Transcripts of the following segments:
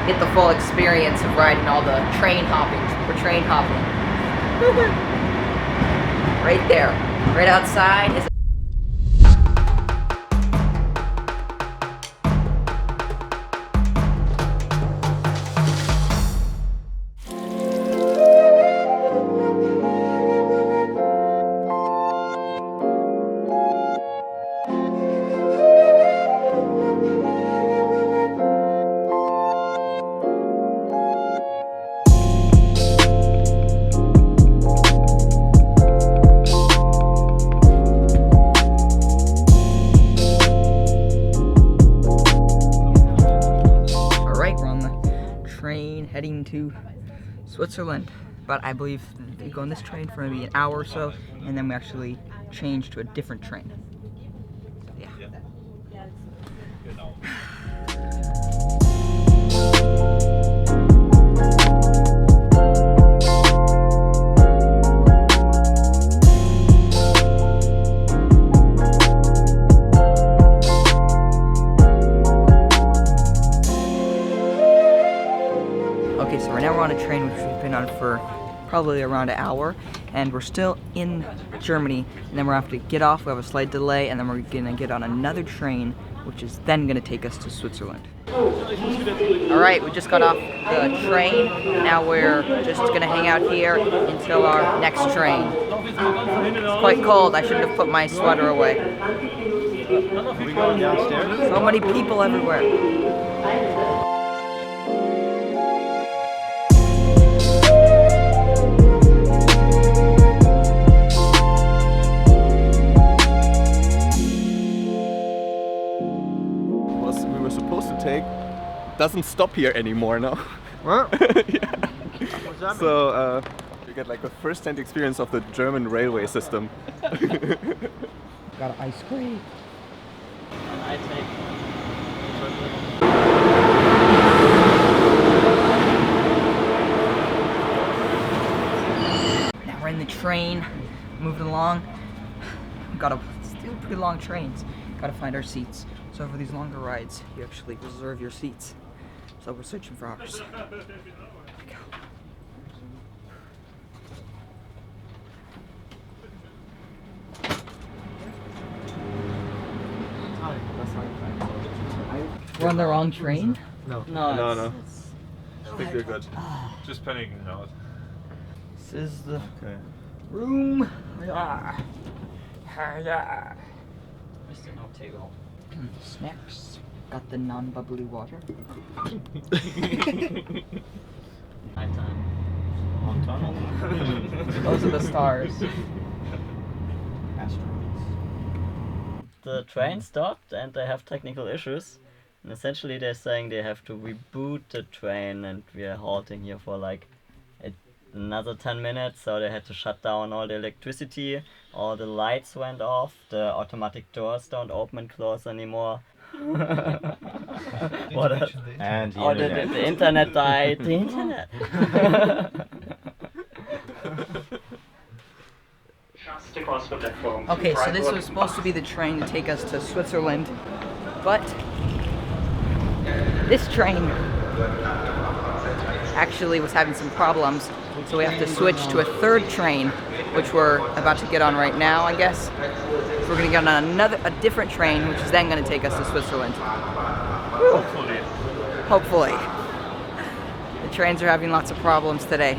get the full experience of riding all the train hopping. We're train hopping. Right there, right outside is heading to Switzerland, but I believe we go on this train for maybe an hour or so, and then we actually change to a different train. Yeah. Okay, so right now we're on a train which we've been on for probably around an hour, and we're still in Germany, and then we're going to have to get off. We have a slight delay, and then we're going to get on another train, which is then going to take us to Switzerland. Alright, we just got off the train. Now we're just going to hang out here until our next train. It's quite cold. I shouldn't have put my sweater away. Are we going downstairs? So many people everywhere. Doesn't stop here anymore now. What? Yeah. What's that So you get like a first-hand experience of the German railway system. Got an ice cream. I take. Now we're in the train, moving along. We've got still pretty long trains. Gotta find our seats. So for these longer rides, you actually reserve your seats. So we're searching for ours. Here we go. We're on the wrong train? No. No. I think we're good. Just panicking out. This is the Okay. room. Mr. No table. Snacks. Got the non-bubbly water. Nighttime. Long tunnel. Those are the stars. The train stopped and they have technical issues. And essentially they're saying they have to reboot the train, and we are halting here for like another 10 minutes, so they had to shut down all the electricity, all the lights went off, the automatic doors don't open and close anymore. What else? And the internet. The internet died. The internet. Okay, so this was supposed to be the train to take us to Switzerland, but this train actually was having some problems, so we have to switch to a third train, which we're about to get on right now, I guess. So we're gonna get on a different train, which is then gonna take us to Switzerland. Hopefully. Hopefully. The trains are having lots of problems today.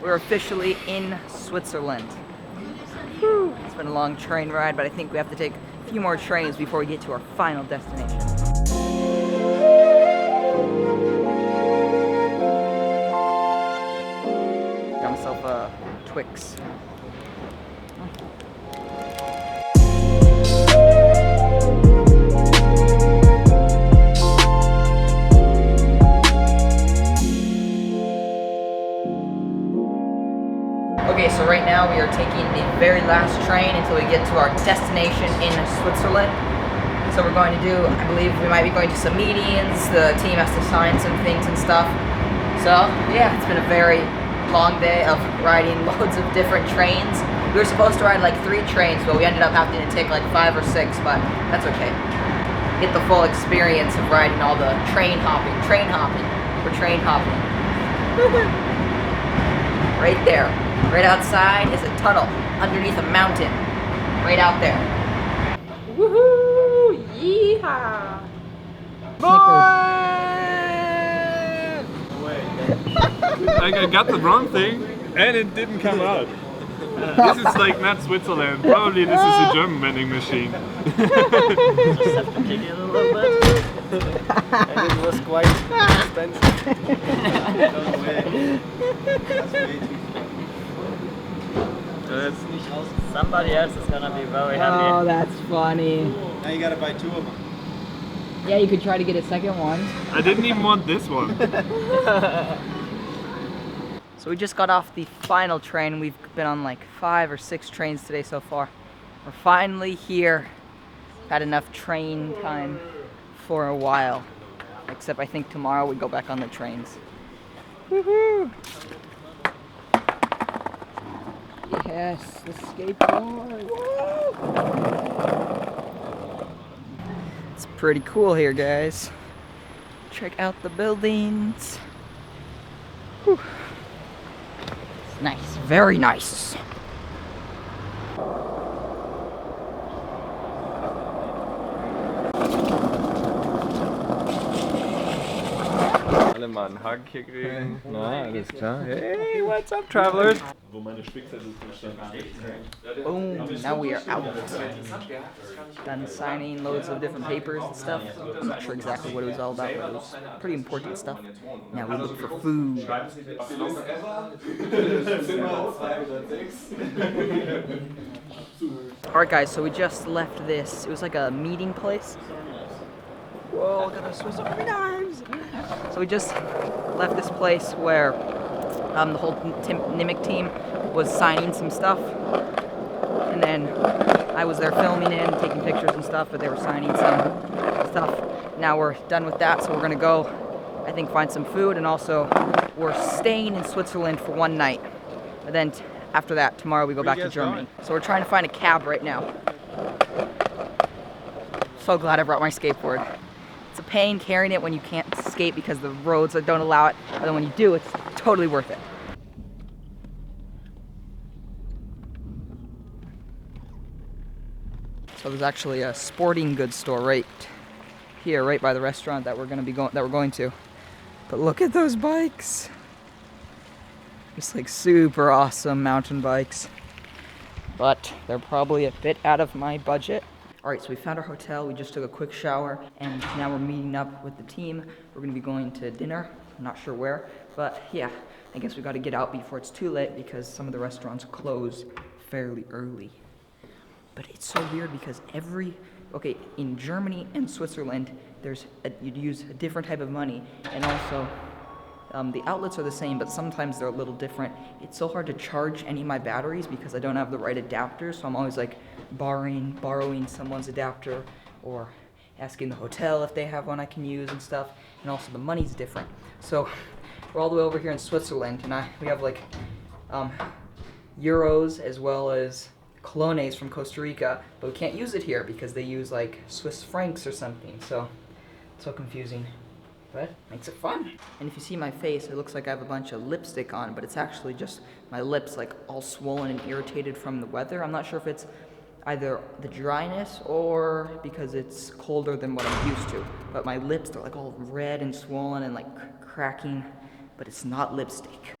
We're officially in Switzerland. Whew. It's been a long train ride, but I think we have to take a few more trains before we get to our final destination. Got myself a Twix. Okay, so right now we are taking the very last train until we get to our destination in Switzerland. So we're going to do, I believe we might be going to some meetings, the team has to sign some things and stuff. So yeah, it's been a very long day of riding loads of different trains. We were supposed to ride like 3 trains, but we ended up having to take like 5 or 6, but that's okay. Get the full experience of riding all the train hopping. We're train hopping. Right there. Right outside is a tunnel underneath a mountain. Right out there. Woohoo! Yeehaw! I got the wrong thing and it didn't come out. This is like not Switzerland. Probably this is a German vending machine. Just have to kick it a little bit. And it was quite expensive. No way. That's way too small. Somebody else is gonna be very happy. Oh, that's funny. Now you gotta buy 2 of them. Yeah, you could try to get a second one. I didn't even want this one. So we just got off the final train. We've been on like 5 or 6 trains today so far. We're finally here. Had enough train time for a while. Except I think tomorrow we go back on the trains. Woohoo! Yes, the skateboard. Woo! It's pretty cool here, guys. Check out the buildings. Whew. Nice, very nice. Alle mal einen Hug hier kriegen. Na, alles klar. Hey, what's up, travelers? Boom, now we are out. Done signing loads of different papers and stuff. I'm not sure exactly what it was all about, but it was pretty important stuff. Now we look for food. Alright guys, so we just left this. It was like a meeting place. Whoa, look at the Swiss Army knives! So we just left this place where the whole Nimic team was signing some stuff. And then I was there filming it and taking pictures and stuff, but they were signing some stuff. Now we're done with that, so we're gonna go, I think, find some food, and also we're staying in Switzerland for 1 night. And then after that, tomorrow we go back to Germany. So we're trying to find a cab right now. So glad I brought my skateboard. It's a pain carrying it when you can't skate because the roads don't allow it, but then when you do, it's totally worth it. So there's actually a sporting goods store right here, right by the restaurant that we're going to. But look at those bikes. Just like super awesome mountain bikes. But they're probably a bit out of my budget. Alright, so we found our hotel, we just took a quick shower, and now we're meeting up with the team. We're gonna be going to dinner, I'm not sure where, but yeah, I guess we gotta get out before it's too late because some of the restaurants close fairly early. But it's so weird because in Germany and Switzerland, you'd use a different type of money, and also the outlets are the same, but sometimes they're a little different. It's so hard to charge any of my batteries because I don't have the right adapter, so I'm always like borrowing someone's adapter or asking the hotel if they have one I can use and stuff, and also the money's different. So we're all the way over here in Switzerland, and we have like euros as well as colones from Costa Rica, but we can't use it here because they use like Swiss francs or something, so it's so confusing. But makes it fun. And if you see my face, it looks like I have a bunch of lipstick on, but it's actually just my lips like all swollen and irritated from the weather. I'm not sure if it's either the dryness or because it's colder than what I'm used to. But my lips are like all red and swollen and like cracking, but it's not lipstick.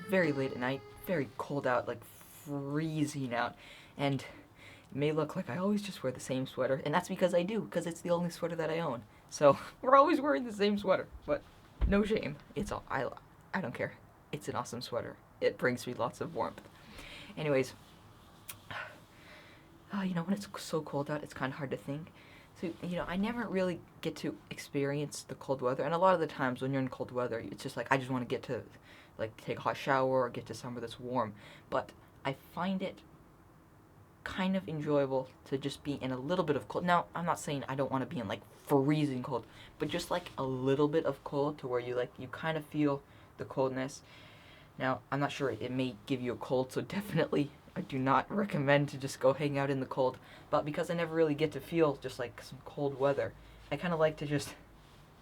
very late at night, very cold out, like freezing out, and it may look like I always just wear the same sweater, and that's because I do, because it's the only sweater that I own. So we're always wearing the same sweater, but no shame. It's all I don't care. It's an awesome sweater. It brings me lots of warmth. Anyways, when it's so cold out, it's kind of hard to think. So, I never really get to experience the cold weather. And a lot of the times when you're in cold weather, it's just like, I just want to get to, like, take a hot shower or get to somewhere that's warm. But I find it kind of enjoyable to just be in a little bit of cold. Now, I'm not saying I don't want to be in, like, freezing cold, but just, like, a little bit of cold to where you kind of feel the coldness. Now, I'm not sure, it may give you a cold, so definitely I do not recommend to just go hang out in the cold, but because I never really get to feel just like some cold weather, I kind of like to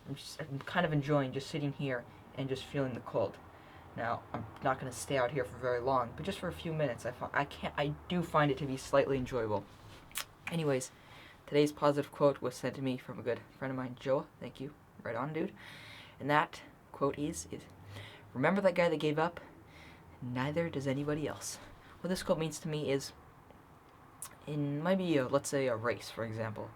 I'm kind of enjoying just sitting here and just feeling the cold. Now, I'm not going to stay out here for very long, but just for a few minutes, I do find it to be slightly enjoyable. Anyways, today's positive quote was sent to me from a good friend of mine, Joa. Thank you. Right on, dude. And that quote is remember that guy that gave up? Neither does anybody else. What this quote means to me is, in maybe, let's say, a race, for example,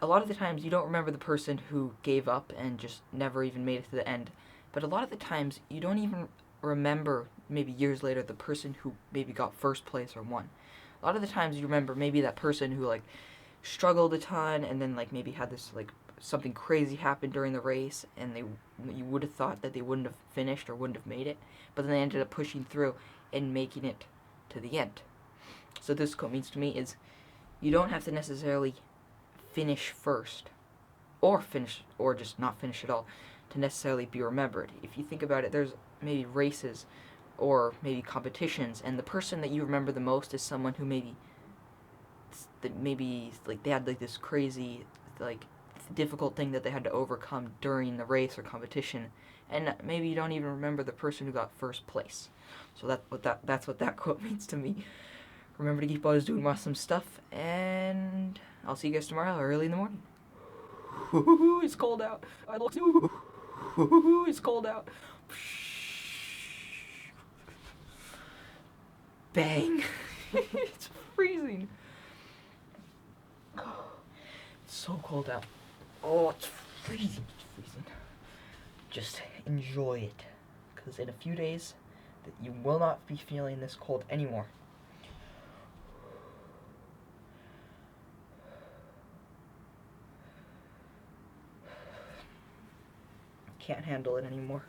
a lot of the times you don't remember the person who gave up and just never even made it to the end, but a lot of the times you don't even remember, maybe years later, the person who maybe got first place or won. A lot of the times you remember maybe that person who, like, struggled a ton and then, like, maybe had this, like, something crazy happen during the race, and you would have thought that they wouldn't have finished or wouldn't have made it, but then they ended up pushing through and making it to the end. So this quote means to me is, you don't have to necessarily finish first, or just not finish at all, to necessarily be remembered. If you think about it, there's maybe races or maybe competitions, and the person that you remember the most is someone who maybe like they had like this crazy like difficult thing that they had to overcome during the race or competition, and maybe you don't even remember the person who got first place. So that's what that quote means to me. Remember to keep always doing awesome stuff, and I'll see you guys tomorrow early in the morning. It's cold out. I love you. It's cold out. Bang. It's freezing. It's so cold out. Oh, it's freezing. It's freezing. Just enjoy it, because in a few days that you will not be feeling this cold anymore. Can't handle it anymore.